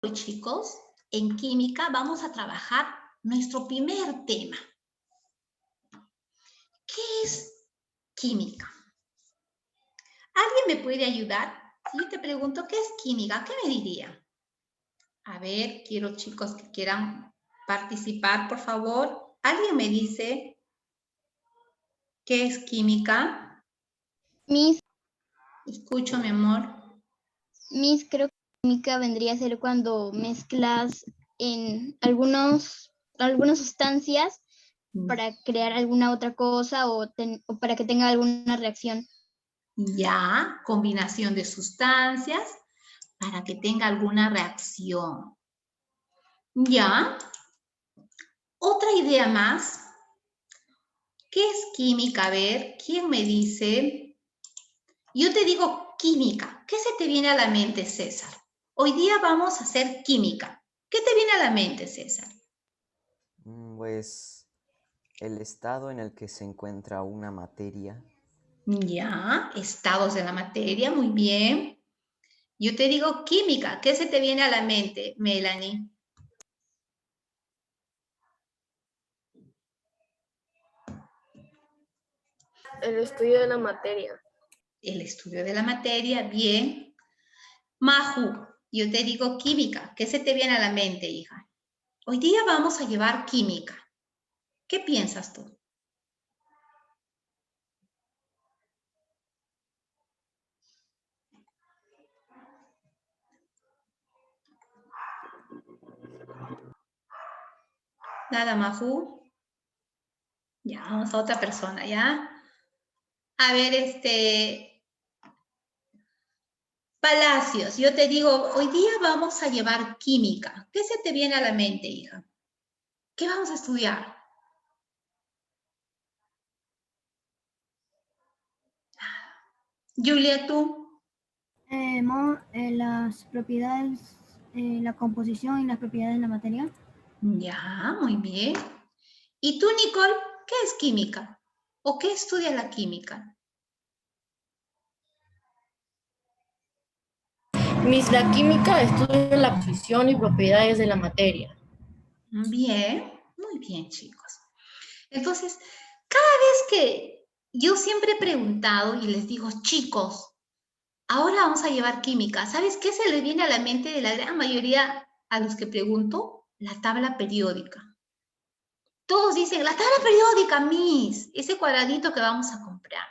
Hoy, chicos, en química vamos a trabajar nuestro primer tema. ¿Qué es química? ¿Alguien me puede ayudar? Si yo te pregunto, ¿qué es química? ¿Qué me diría? A ver, quiero chicos que quieran participar, por favor. ¿Alguien me dice qué es química? Miss, Escucho, mi amor. creo que química vendría a ser cuando mezclas en algunas sustancias para crear alguna otra cosa o para que tenga alguna reacción. Ya, combinación de sustancias para que tenga alguna reacción. Ya, otra idea más. ¿Qué es química? A ver, ¿quién me dice? Yo te digo química. ¿Qué se te viene a la mente, César? Hoy día vamos a hacer química. ¿Qué te viene a la mente, César? Pues el estado en el que se encuentra una materia. Ya, estados de la materia, muy bien. Yo te digo química. ¿Qué se te viene a la mente, Melanie? El estudio de la materia. El estudio de la materia, bien. Maju, yo te digo química. ¿Qué se te viene a la mente, hija? Hoy día vamos a llevar química. ¿Qué piensas tú? Nada, Maju. Ya, vamos a otra persona, ¿ya? A ver, Palacios, yo te digo, hoy día vamos a llevar química. ¿Qué se te viene a la mente, hija? ¿Qué vamos a estudiar? Julia, tú. Las propiedades, la composición y las propiedades de la materia. Ya, muy bien. ¿Y tú, Nicole, qué es química? ¿O qué estudia la química? La química estudia la posición y propiedades de la materia. Bien, muy bien, chicos. Entonces, cada vez que yo siempre he preguntado y les digo, chicos, ahora vamos a llevar química, ¿sabes qué se les viene a la mente de la gran mayoría a los que pregunto? La tabla periódica. Todos dicen, la tabla periódica, Miss, ese cuadradito que vamos a comprar.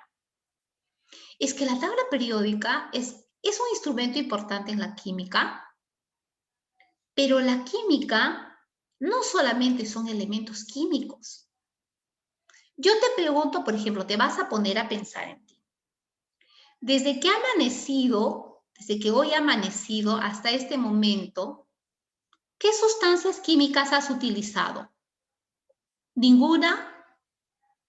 Es que la tabla periódica es un instrumento importante en la química, pero la química no solamente son elementos químicos. Yo te pregunto, por ejemplo, te vas a poner a pensar en ti. Desde que ha amanecido, desde que hoy ha amanecido hasta este momento, ¿qué sustancias químicas has utilizado? ¿Ninguna?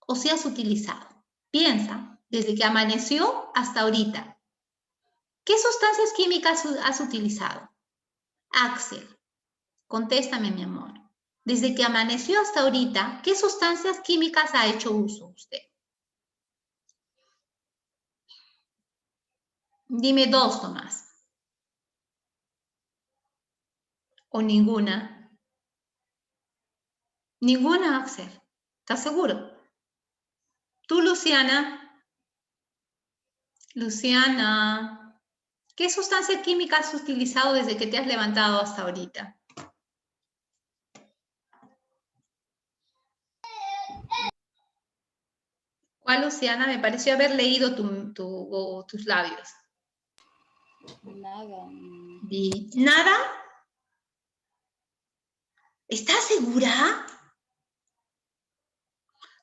¿O si has utilizado? Piensa, desde que amaneció hasta ahorita. ¿Qué sustancias químicas has utilizado? Axel, contéstame, mi amor. Desde que amaneció hasta ahorita, ¿qué sustancias químicas ha hecho uso usted? Dime dos, Tomás. ¿O ninguna? Ninguna, Axel. ¿Estás seguro? ¿Tú, Luciana? Luciana, ¿qué sustancia química has utilizado desde que te has levantado hasta ahorita? ¿Cuál, Luciana? Me pareció haber leído tus labios. Nada. ¿Nada? ¿Estás segura?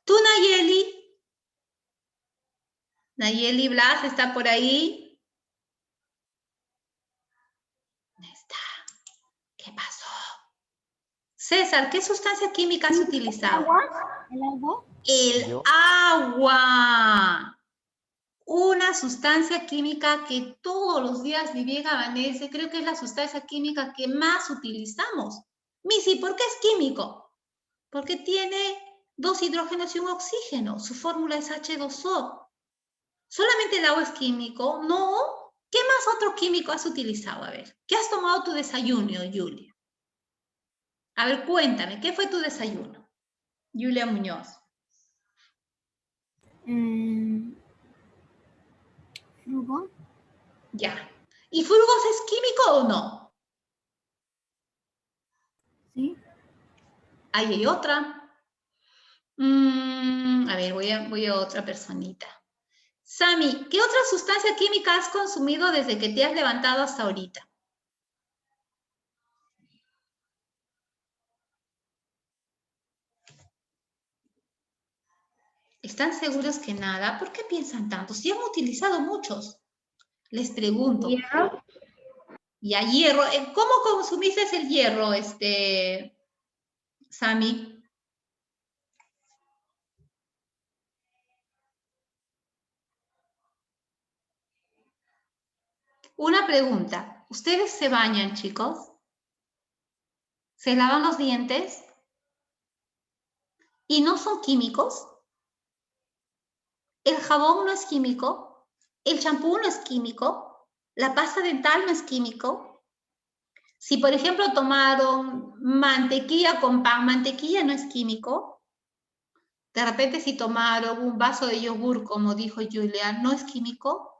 ¿Tú, Nayeli? Nayeli Blas, ¿está por ahí? ¿Dónde está? ¿Qué pasó? César, ¿qué sustancia química has utilizado? ¿El agua? El agua. Una sustancia química que todos los días ni bien amanece, creo que es la sustancia química que más utilizamos. Missy, ¿por qué es químico? Porque tiene dos hidrógenos y un oxígeno. Su fórmula es H2O. ¿Solamente el agua es químico? No. ¿Qué más otro químico has utilizado? A ver, ¿qué has tomado tu desayuno, Julia? A ver, cuéntame, ¿qué fue tu desayuno? Julia Muñoz. Frugo. Ya. ¿Y Frugos es químico o no? Sí. Ahí hay otra. A ver, voy a otra personita. Sami, ¿qué otra sustancia química has consumido desde que te has levantado hasta ahorita? ¿Están seguros que nada? ¿Por qué piensan tanto? Si han utilizado muchos. Les pregunto. Hierro. Y a hierro. ¿Cómo consumiste el hierro, Sami? Una pregunta. ¿Ustedes se bañan, chicos? ¿Se lavan los dientes? ¿Y no son químicos? ¿El jabón no es químico? ¿El champú no es químico? ¿La pasta dental no es químico? Si, por ejemplo, tomaron mantequilla con pan, mantequilla no es químico. De repente, si tomaron un vaso de yogur, como dijo Julia, ¿no es químico?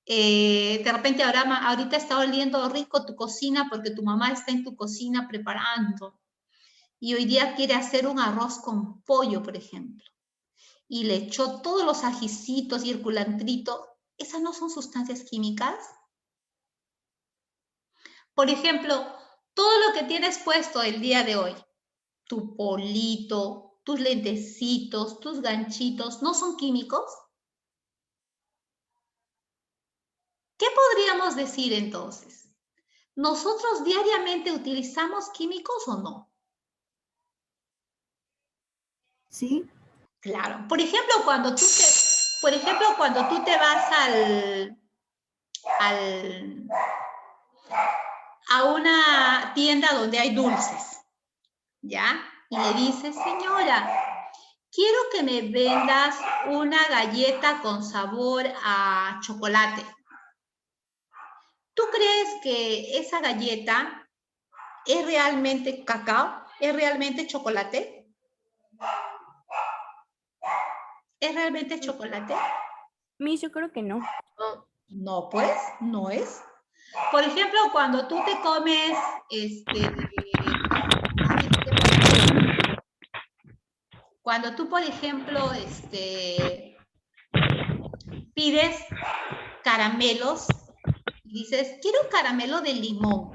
De repente, ahorita está oliendo rico tu cocina porque tu mamá está en tu cocina preparando. Y hoy día quiere hacer un arroz con pollo, por ejemplo. Y le echó todos los ajicitos y el culantrito. ¿Esas no son sustancias químicas? Por ejemplo, todo lo que tienes puesto el día de hoy, tu polito, tus lentecitos, tus ganchitos, ¿no son químicos? ¿Qué podríamos decir entonces? ¿Nosotros diariamente utilizamos químicos o no? Sí. Claro. Por ejemplo, cuando tú te vas a una tienda donde hay dulces, ¿ya? Y le dices, señora, quiero que me vendas una galleta con sabor a chocolate. ¿Tú crees que esa galleta es realmente cacao? ¿Es realmente chocolate? ¿Es realmente chocolate? Miss, yo creo que no. No, pues, no es. Por ejemplo, cuando tú te comes, cuando tú, por ejemplo, pides caramelos y dices, quiero un caramelo de limón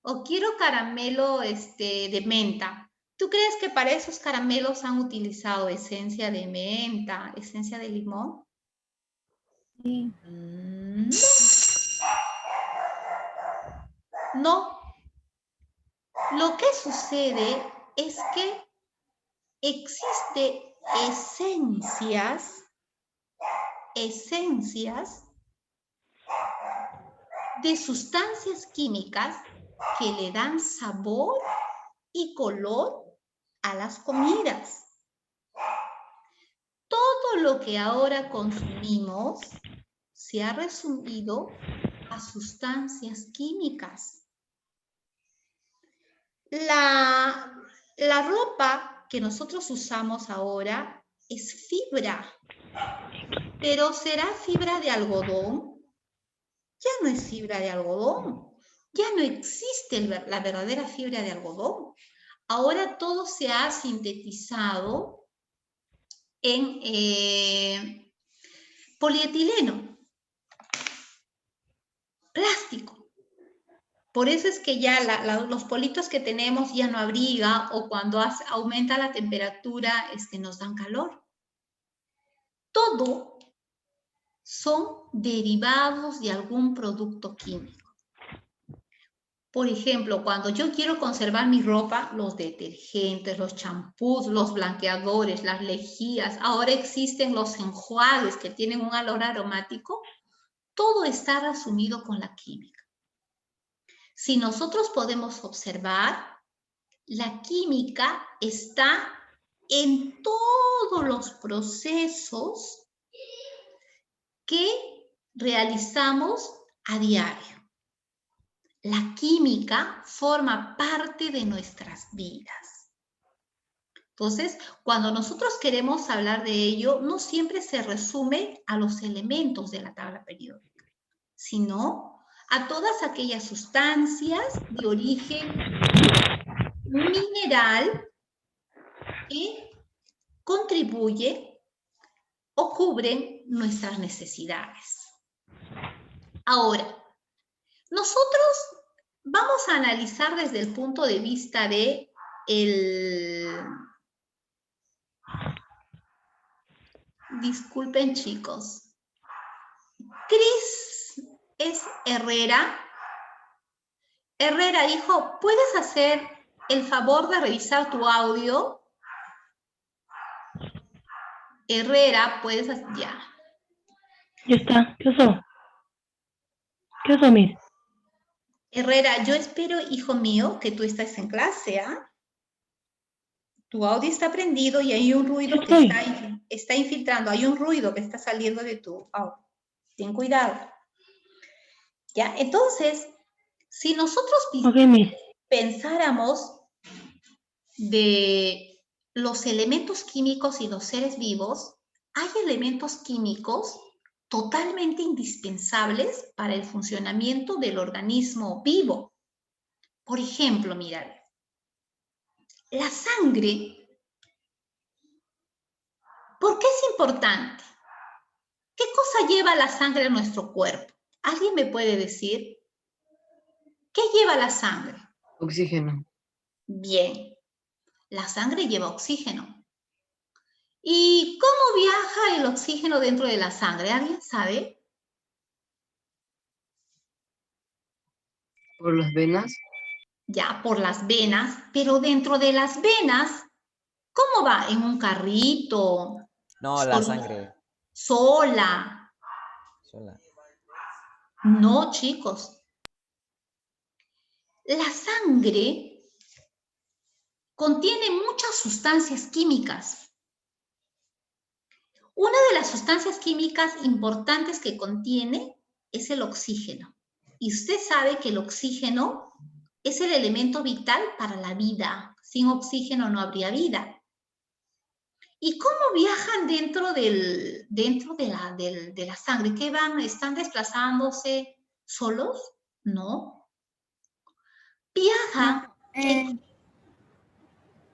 o quiero caramelo de menta. ¿Tú crees que para esos caramelos han utilizado esencia de menta, esencia de limón? Sí. No. Lo que sucede es que existen esencias de sustancias químicas que le dan sabor y color a las comidas. Todo lo que ahora consumimos se ha resumido a sustancias químicas. La ropa que nosotros usamos ahora es fibra, pero ¿será fibra de algodón? Ya no es fibra de algodón, ya no existe la verdadera fibra de algodón. Ahora todo se ha sintetizado en polietileno, plástico. Por eso es que ya los politos que tenemos ya no abriga o cuando aumenta la temperatura nos dan calor. Todo son derivados de algún producto químico. Por ejemplo, cuando yo quiero conservar mi ropa, los detergentes, los champús, los blanqueadores, las lejías, ahora existen los enjuagues que tienen un olor aromático, todo está resumido con la química. Si nosotros podemos observar, la química está en todos los procesos que realizamos a diario. La química forma parte de nuestras vidas. Entonces, cuando nosotros queremos hablar de ello, no siempre se resume a los elementos de la tabla periódica, sino a todas aquellas sustancias de origen mineral que contribuyen o cubren nuestras necesidades. Ahora, nosotros vamos a analizar desde el punto de vista de Disculpen, chicos. Cris es Herrera. Herrera, hijo, ¿puedes hacer el favor de revisar tu audio? Herrera, puedes hacer... Ya. Ya está. ¿Qué pasó? ¿Qué pasó, Miss? Herrera, yo espero, hijo mío, que tú estés en clase, ¿ah? Tu audio está prendido y hay un ruido que está infiltrando. Hay un ruido que está saliendo de tu audio. Ten cuidado. ¿Ya? Entonces, si nosotros pensáramos de los elementos químicos y los seres vivos, hay elementos químicos totalmente indispensables para el funcionamiento del organismo vivo. Por ejemplo, mirad, la sangre, ¿por qué es importante? ¿Qué cosa lleva la sangre a nuestro cuerpo? ¿Alguien me puede decir? ¿Qué lleva la sangre? Oxígeno. Bien, la sangre lleva oxígeno. ¿Y cómo viaja el oxígeno dentro de la sangre? ¿Alguien sabe? ¿Por las venas? Ya, por las venas, pero dentro de las venas, ¿cómo va? ¿En un carrito? No, la sangre. Sola. Sola. No, chicos. La sangre contiene muchas sustancias químicas. Una de las sustancias químicas importantes que contiene es el oxígeno. Y usted sabe que el oxígeno es el elemento vital para la vida. Sin oxígeno no habría vida. ¿Y cómo viajan dentro de la sangre? ¿Qué van? ¿Están desplazándose solos? No. Viajan.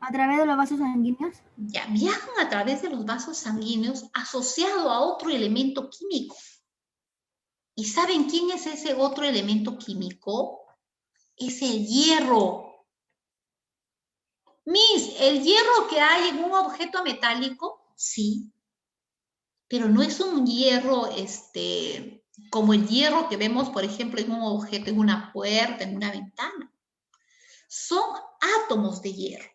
¿A través de los vasos sanguíneos? Ya, viajan a través de los vasos sanguíneos asociado a otro elemento químico. ¿Y saben quién es ese otro elemento químico? Es el hierro. Miss, ¿el hierro que hay en un objeto metálico? Sí. Pero no es un hierro como el hierro que vemos, por ejemplo, en un objeto, en una puerta, en una ventana. Son átomos de hierro.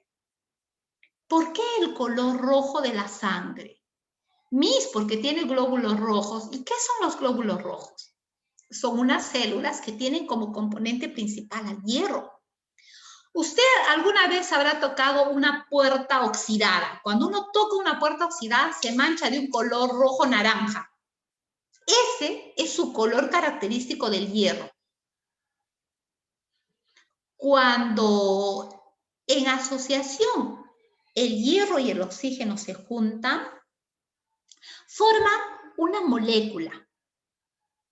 ¿Por qué el color rojo de la sangre? Miss, porque tiene glóbulos rojos. ¿Y qué son los glóbulos rojos? Son unas células que tienen como componente principal al hierro. Usted alguna vez habrá tocado una puerta oxidada. Cuando uno toca una puerta oxidada, se mancha de un color rojo-naranja. Ese es su color característico del hierro. Cuando en asociación el hierro y el oxígeno se juntan, forman una molécula.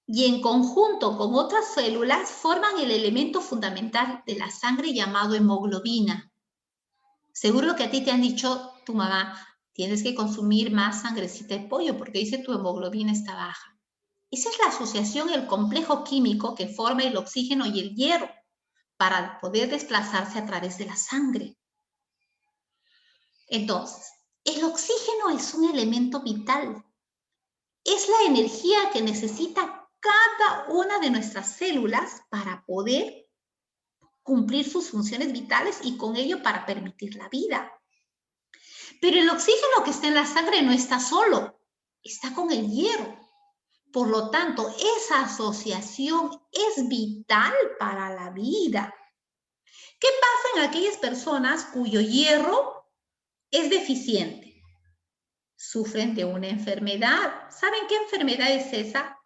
Y en conjunto con otras células forman el elemento fundamental de la sangre llamado hemoglobina. Seguro que a ti te han dicho tu mamá, tienes que consumir más sangrecita de pollo porque dice tu hemoglobina está baja. Esa es la asociación, el complejo químico que forma el oxígeno y el hierro para poder desplazarse a través de la sangre. Entonces, el oxígeno es un elemento vital. Es la energía que necesita cada una de nuestras células para poder cumplir sus funciones vitales y con ello para permitir la vida. Pero el oxígeno que está en la sangre no está solo, está con el hierro. Por lo tanto, esa asociación es vital para la vida. ¿Qué pasa en aquellas personas cuyo hierro es deficiente? Sufren de una enfermedad. ¿Saben qué enfermedad es esa?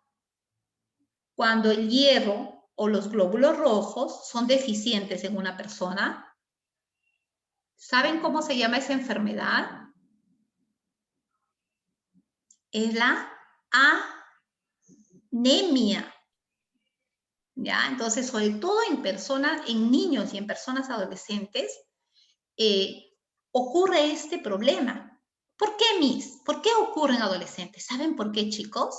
cuando el hierro o los glóbulos rojos son deficientes en una persona. ¿Saben cómo se llama esa enfermedad? Es la anemia. ¿Ya? Entonces, sobre todo en personas, en niños y en personas adolescentes, ocurre este problema. ¿Por qué, Miss? ¿Por qué ocurre en adolescentes? ¿Saben por qué, chicos?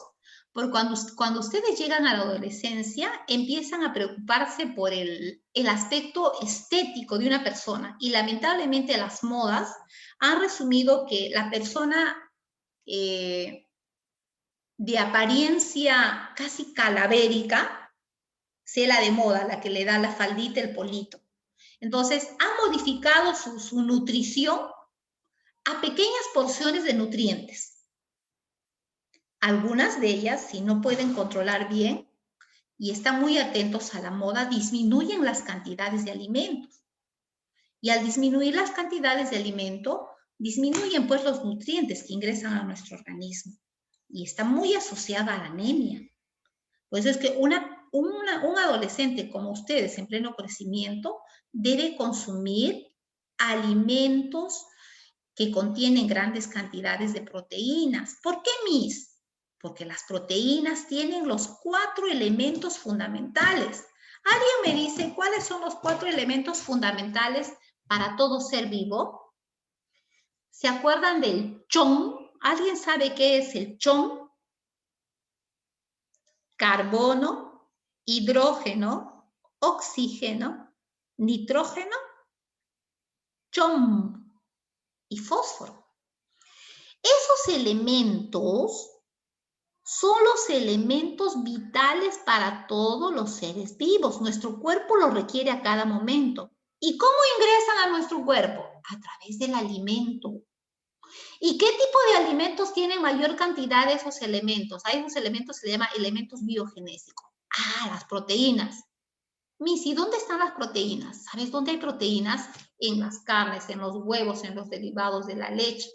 Porque cuando ustedes llegan a la adolescencia, empiezan a preocuparse por el aspecto estético de una persona. Y lamentablemente las modas han resumido que la persona de apariencia casi calavérica sea la de moda, la que le da la faldita, el polito. Entonces, ha modificado su nutrición a pequeñas porciones de nutrientes. Algunas de ellas, si no pueden controlar bien y están muy atentos a la moda, disminuyen las cantidades de alimentos. Y al disminuir las cantidades de alimento, disminuyen pues los nutrientes que ingresan a nuestro organismo. Y está muy asociada a la anemia. Pues es que un adolescente como ustedes en pleno crecimiento debe consumir alimentos que contienen grandes cantidades de proteínas. ¿Por qué, Miss? Porque las proteínas tienen los 4 elementos fundamentales. ¿Alguien me dice cuáles son los 4 elementos fundamentales para todo ser vivo? ¿Se acuerdan del chon? ¿Alguien sabe qué es el chon? Carbono, hidrógeno, oxígeno, nitrógeno, chon y fósforo. Esos elementos son los elementos vitales para todos los seres vivos. Nuestro cuerpo los requiere a cada momento. ¿Y cómo ingresan a nuestro cuerpo? A través del alimento. ¿Y qué tipo de alimentos tienen mayor cantidad de esos elementos? A esos elementos se les llama elementos biogenéticos. Las proteínas. Missy, ¿dónde están las proteínas? ¿Sabes dónde hay proteínas? En las carnes, en los huevos, en los derivados de la leche.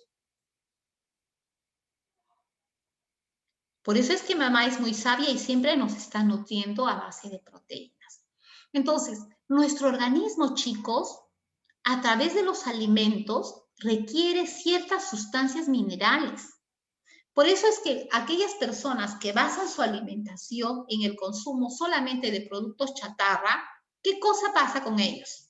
Por eso es que mamá es muy sabia y siempre nos está nutriendo a base de proteínas. Entonces, nuestro organismo, chicos, a través de los alimentos, requiere ciertas sustancias minerales. Por eso es que aquellas personas que basan su alimentación en el consumo solamente de productos chatarra, ¿qué cosa pasa con ellos?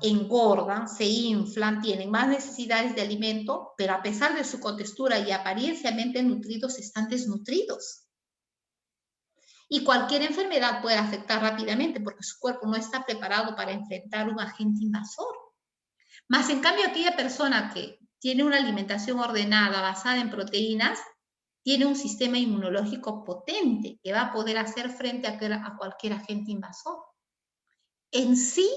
Engordan, se inflan, tienen más necesidades de alimento, pero a pesar de su contextura y aparienciamente nutridos, están desnutridos. Y cualquier enfermedad puede afectar rápidamente porque su cuerpo no está preparado para enfrentar un agente invasor. Más en cambio, aquella persona que tiene una alimentación ordenada basada en proteínas, tiene un sistema inmunológico potente que va a poder hacer frente a cualquier agente invasor. En sí,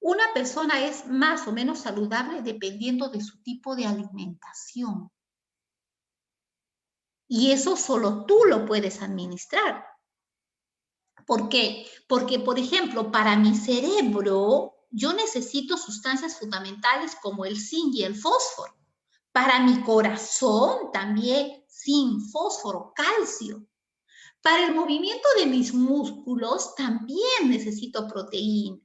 una persona es más o menos saludable dependiendo de su tipo de alimentación. Y eso solo tú lo puedes administrar. ¿Por qué? Porque, por ejemplo, para mi cerebro, yo necesito sustancias fundamentales como el zinc y el fósforo. Para mi corazón también zinc, fósforo, calcio. Para el movimiento de mis músculos también necesito proteínas.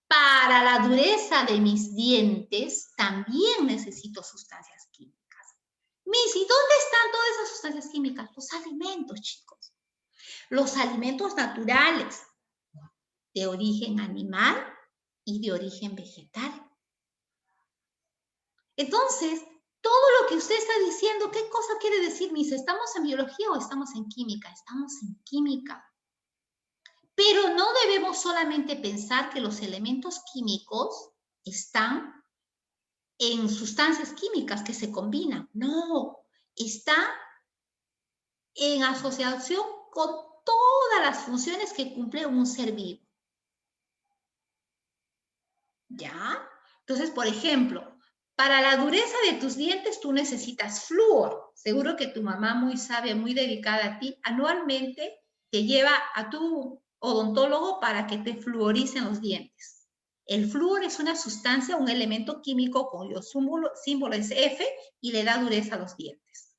Para la dureza de mis dientes también necesito sustancias químicas. Missy, ¿dónde están todas esas sustancias químicas? Los alimentos, chicos. Los alimentos naturales de origen animal y de origen vegetal. Entonces, todo lo que usted está diciendo, ¿qué cosa quiere decir, Miss? ¿Estamos en biología o estamos en química? Estamos en química. Pero no debemos solamente pensar que los elementos químicos están en sustancias químicas que se combinan. No, está en asociación con todas las funciones que cumple un ser vivo. ¿Ya? Entonces, por ejemplo, para la dureza de tus dientes tú necesitas flúor. Seguro que tu mamá muy sabia, muy dedicada a ti, anualmente te lleva a tu odontólogo para que te fluoricen los dientes. El flúor es una sustancia, un elemento químico cuyo símbolo es F y le da dureza a los dientes.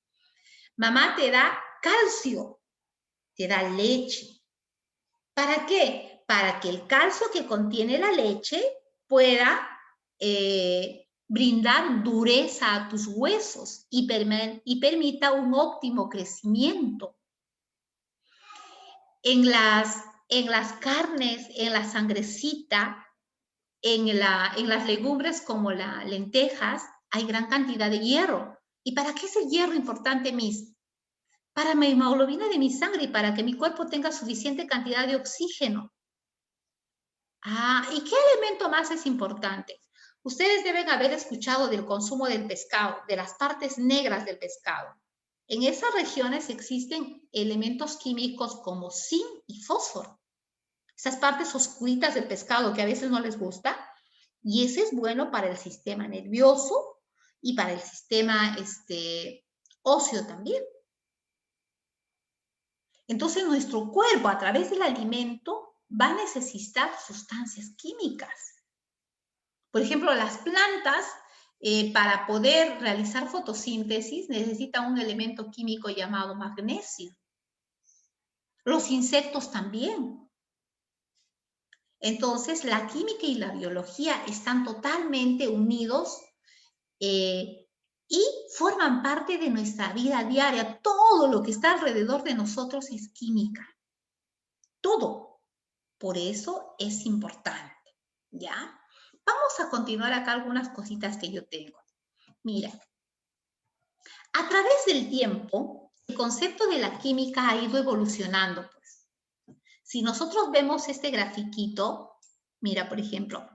Mamá te da calcio. te da leche. ¿Para qué? Para que el calcio que contiene la leche pueda brindar dureza a tus huesos y permita un óptimo crecimiento. En las carnes, en la sangrecita, en las legumbres como las lentejas, hay gran cantidad de hierro. ¿Y para qué es el hierro importante, Miss? Para mi hemoglobina de mi sangre y para que mi cuerpo tenga suficiente cantidad de oxígeno. ¿Y qué elemento más es importante? Ustedes deben haber escuchado del consumo del pescado, de las partes negras del pescado. En esas regiones existen elementos químicos como zinc y fósforo. Esas partes oscuritas del pescado que a veces no les gusta, y ese es bueno para el sistema nervioso y para el sistema óseo también. Entonces nuestro cuerpo a través del alimento va a necesitar sustancias químicas. Por ejemplo, las plantas para poder realizar fotosíntesis necesitan un elemento químico llamado magnesio. Los insectos también. Entonces, la química y la biología están totalmente unidos y forman parte de nuestra vida diaria. Todo lo que está alrededor de nosotros es química. Todo. Por eso es importante, ¿ya? Vamos a continuar acá algunas cositas que yo tengo. Mira, a través del tiempo, el concepto de la química ha ido evolucionando, pues. Si nosotros vemos este grafiquito, mira, por ejemplo,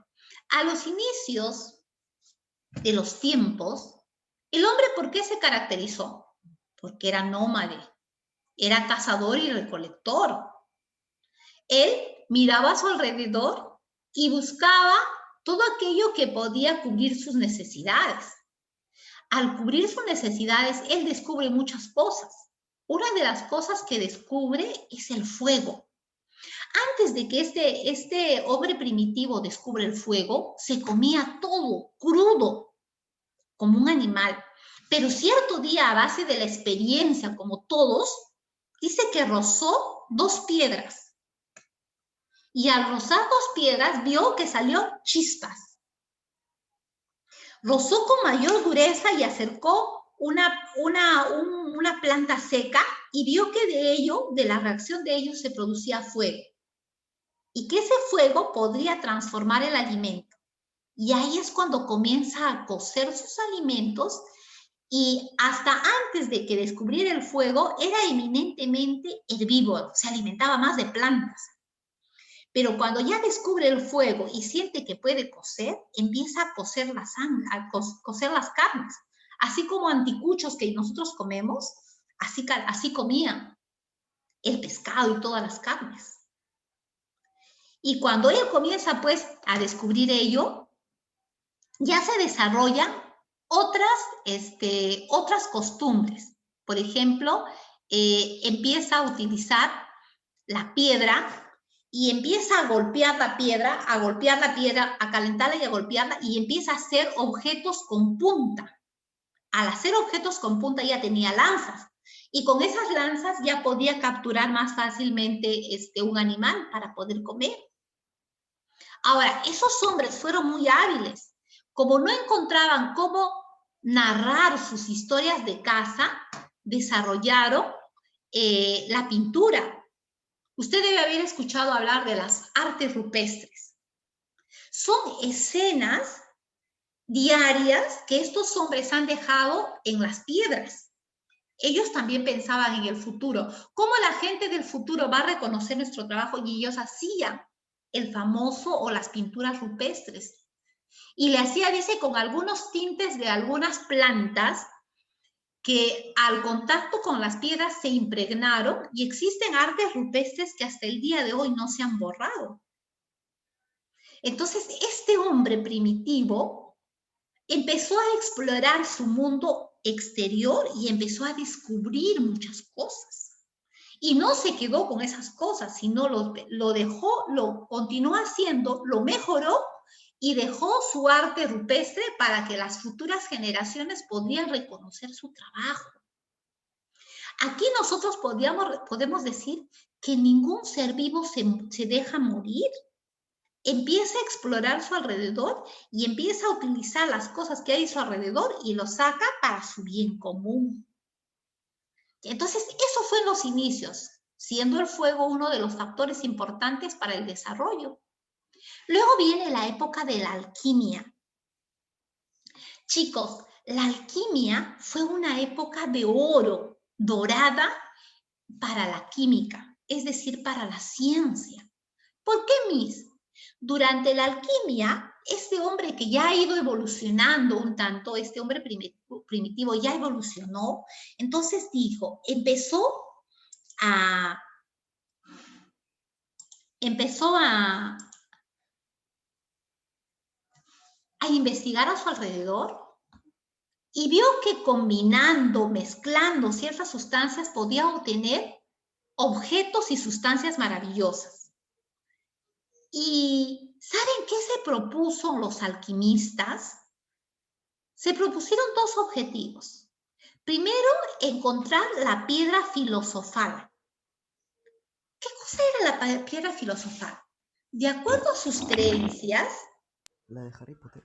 a los inicios de los tiempos, el hombre, ¿por qué se caracterizó? Porque era nómade, era cazador y recolector. Él miraba a su alrededor y buscaba todo aquello que podía cubrir sus necesidades. Al cubrir sus necesidades, él descubre muchas cosas. Una de las cosas que descubre es el fuego. Antes de que este hombre primitivo descubre el fuego, se comía todo crudo, como un animal. Pero cierto día, a base de la experiencia, como todos, dice que rozó 2 piedras. Y al rozar 2 piedras, vio que salió chispas. Rozó con mayor dureza y acercó una planta seca y vio que de la reacción de ello se producía fuego. Y que ese fuego podría transformar el alimento. Y ahí es cuando comienza a cocer sus alimentos y hasta antes de que descubriera el fuego era eminentemente herbívoro, se alimentaba más de plantas. Pero cuando ya descubre el fuego y siente que puede cocer, empieza a cocer la sangre, a cocer las carnes. Así como anticuchos que nosotros comemos, así comían el pescado y todas las carnes. Y cuando él comienza pues a descubrir ello, ya se desarrollan otras costumbres. Por ejemplo, empieza a utilizar la piedra y empieza a golpear la piedra, a calentarla y a golpearla y empieza a hacer objetos con punta. Al hacer objetos con punta ya tenía lanzas y con esas lanzas ya podía capturar más fácilmente un animal para poder comer. Ahora, esos hombres fueron muy hábiles. Como no encontraban cómo narrar sus historias de caza, desarrollaron la pintura. Usted debe haber escuchado hablar de las artes rupestres. Son escenas diarias que estos hombres han dejado en las piedras. Ellos también pensaban en el futuro. ¿Cómo la gente del futuro va a reconocer nuestro trabajo? Y ellos hacían el famoso o las pinturas rupestres. Y le hacía, dice, con algunos tintes de algunas plantas que al contacto con las piedras se impregnaron y existen artes rupestres que hasta el día de hoy no se han borrado. Entonces, este hombre primitivo empezó a explorar su mundo exterior y empezó a descubrir muchas cosas. Y no se quedó con esas cosas, sino lo dejó, lo continuó haciendo, lo mejoró y dejó su arte rupestre para que las futuras generaciones podrían reconocer su trabajo. Aquí nosotros podemos decir que ningún ser vivo se deja morir. Empieza a explorar su alrededor y empieza a utilizar las cosas que hay a su alrededor y lo saca para su bien común. Entonces, eso fue en los inicios, siendo el fuego uno de los factores importantes para el desarrollo. Luego viene la época de la alquimia. Chicos, la alquimia fue una época de oro, dorada, para la química, es decir, para la ciencia. ¿Por qué, Miss? Durante la alquimia, este hombre que ya ha ido evolucionando un tanto, este hombre primitivo ya evolucionó, entonces dijo, empezó a investigar a su alrededor y vio que combinando, mezclando ciertas sustancias podía obtener objetos y sustancias maravillosas. ¿Y saben qué se propuso los alquimistas? Se propusieron dos objetivos. Primero, encontrar la piedra filosofal. ¿Qué cosa era la piedra filosofal? De acuerdo a sus creencias, La de Harry Potter.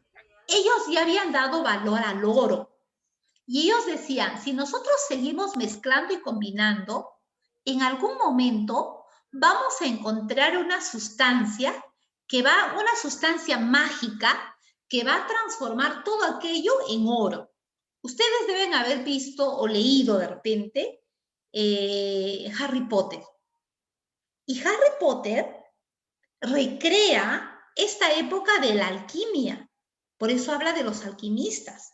ellos ya habían dado valor al oro. Y ellos decían, si nosotros seguimos mezclando y combinando, en algún momento vamos a encontrar una sustancia mágica que va a transformar todo aquello en oro. Ustedes deben haber visto o leído de repente Harry Potter. Y Harry Potter recrea esta época de la alquimia. Por eso habla de los alquimistas.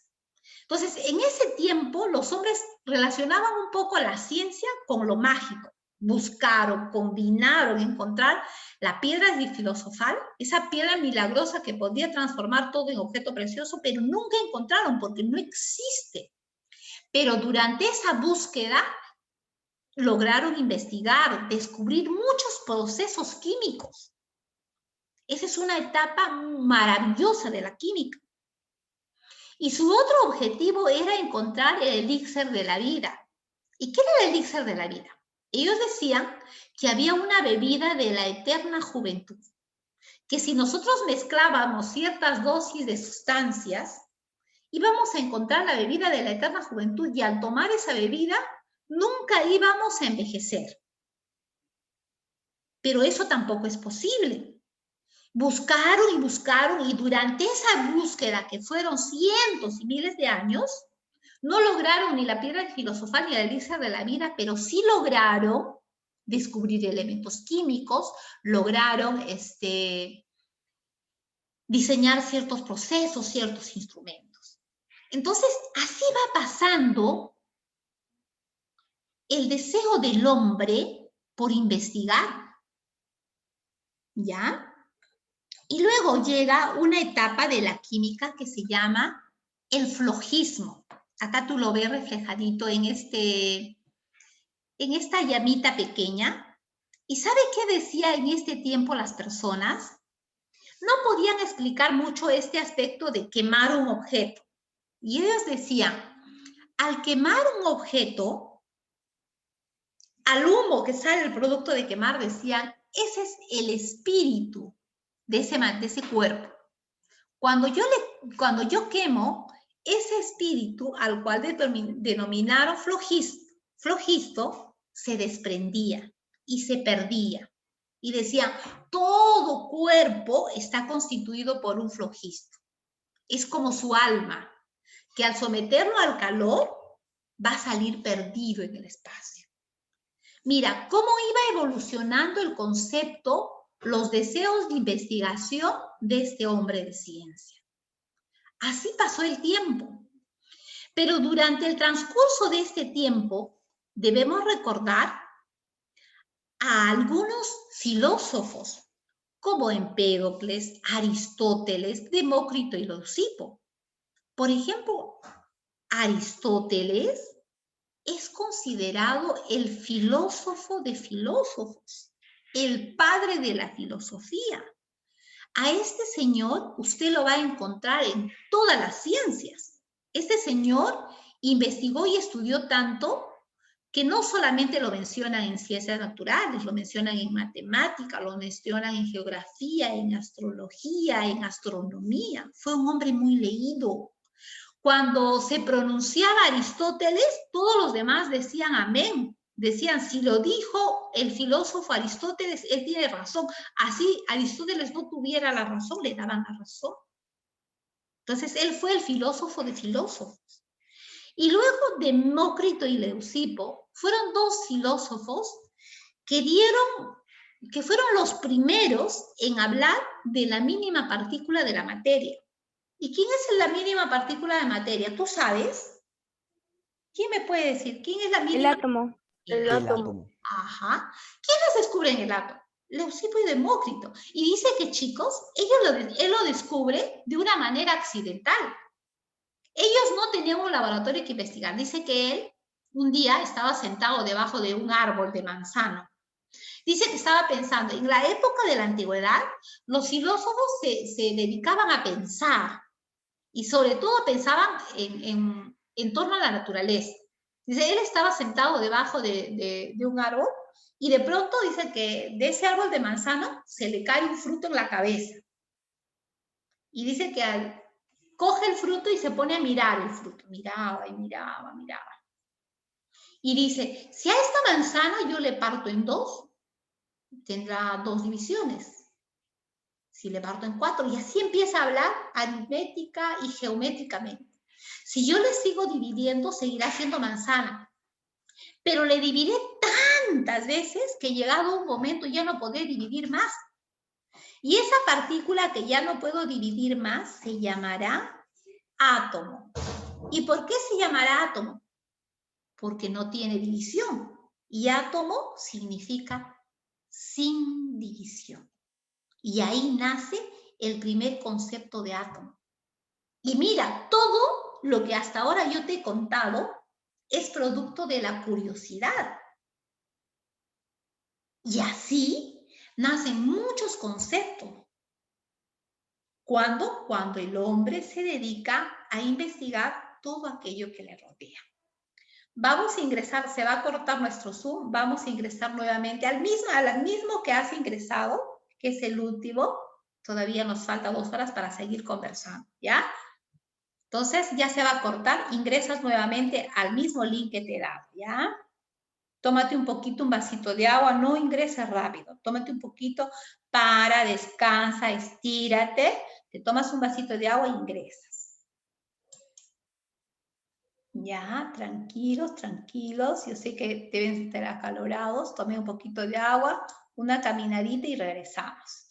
Entonces, en ese tiempo, los hombres relacionaban un poco la ciencia con lo mágico. Buscaron, combinaron, encontrar la piedra filosofal, esa piedra milagrosa que podía transformar todo en objeto precioso, pero nunca encontraron porque no existe. Pero durante esa búsqueda lograron investigar, descubrir muchos procesos químicos. Esa es una etapa maravillosa de la química. Y su otro objetivo era encontrar el elixir de la vida. ¿Y qué era el elixir de la vida? Ellos decían que había una bebida de la eterna juventud, que si nosotros mezclábamos ciertas dosis de sustancias, íbamos a encontrar la bebida de la eterna juventud y al tomar esa bebida, nunca íbamos a envejecer. Pero eso tampoco es posible. Buscaron y durante esa búsqueda, que fueron cientos y miles de años, no lograron ni la piedra filosofal ni el elixir de la vida, pero sí lograron descubrir elementos químicos, lograron diseñar ciertos procesos, ciertos instrumentos. Entonces, así va pasando el deseo del hombre por investigar, ¿ya? Y luego llega una etapa de la química que se llama el flogismo. Acá tú lo ves reflejadito en esta llamita pequeña. ¿Y sabe qué decía en este tiempo las personas? No podían explicar mucho este aspecto de quemar un objeto. Y ellos decían, al quemar un objeto, al humo que sale el producto de quemar, decían, ese es el espíritu de ese cuerpo. Cuando yo quemo, ese espíritu al cual denominaron flogisto, se desprendía y se perdía. Y decían, todo cuerpo está constituido por un flogisto. Es como su alma, que al someterlo al calor, va a salir perdido en el espacio. Mira, cómo iba evolucionando el concepto, los deseos de investigación de este hombre de ciencia. Así pasó el tiempo. Pero durante el transcurso de este tiempo, debemos recordar a algunos filósofos, como Empédocles, Aristóteles, Demócrito y Leucipo. Por ejemplo, Aristóteles es considerado el filósofo de filósofos, el padre de la filosofía. A este señor usted lo va a encontrar en todas las ciencias. Este señor investigó y estudió tanto que no solamente lo mencionan en ciencias naturales, lo mencionan en matemática, lo mencionan en geografía, en astrología, en astronomía. Fue un hombre muy leído. Cuando se pronunciaba Aristóteles, todos los demás decían amén. Decían, si lo dijo el filósofo Aristóteles, él tiene razón. Así Aristóteles no tuviera la razón, le daban la razón. Entonces, él fue el filósofo de filósofos. Y luego Demócrito y Leucipo fueron dos filósofos que fueron los primeros en hablar de la mínima partícula de la materia. ¿Y quién es la mínima partícula de materia? ¿Tú sabes? ¿Quién me puede decir? ¿Quién es la mínima? El átomo. El átomo. Ajá. ¿Quiénes descubren el átomo? Leucipo y Demócrito. Y dice que, chicos, él lo descubre de una manera accidental. Ellos no tenían un laboratorio que investigar. Dice que él un día estaba sentado debajo de un árbol de manzano. Dice que estaba pensando, en la época de la antigüedad, los filósofos se dedicaban a pensar y sobre todo pensaban en torno a la naturaleza. Dice, él estaba sentado debajo de un árbol y de pronto dice que de ese árbol de manzano se le cae un fruto en la cabeza. Y dice que coge el fruto y se pone a mirar el fruto. Miraba y miraba, miraba. Y dice, si a esta manzana yo le parto en dos, tendrá dos divisiones. Si le parto en cuatro, y así empieza a hablar aritmética y geométricamente. Si yo le sigo dividiendo, seguirá siendo manzana. Pero le dividiré tantas veces que llegado un momento ya no podré dividir más. Y esa partícula que ya no puedo dividir más se llamará átomo. ¿Y por qué se llamará átomo? Porque no tiene división. Y átomo significa sin división. Y ahí nace el primer concepto de átomo. Y mira, todo lo que hasta ahora yo te he contado es producto de la curiosidad. Y así nacen muchos conceptos. ¿Cuándo? Cuando el hombre se dedica a investigar todo aquello que le rodea. Vamos a ingresar, se va a cortar nuestro Zoom, vamos a ingresar nuevamente al mismo que has ingresado, que es el último. Todavía nos falta 2 horas para seguir conversando, ¿ya? Entonces ya se va a cortar, ingresas nuevamente al mismo link que te he dado, ¿ya? Tómate un poquito, un vasito de agua, no ingreses rápido, tómate un poquito, para, descansa, estírate, te tomas un vasito de agua e ingresas. Ya, tranquilos, tranquilos, yo sé que deben estar acalorados, tome un poquito de agua, una caminadita y regresamos.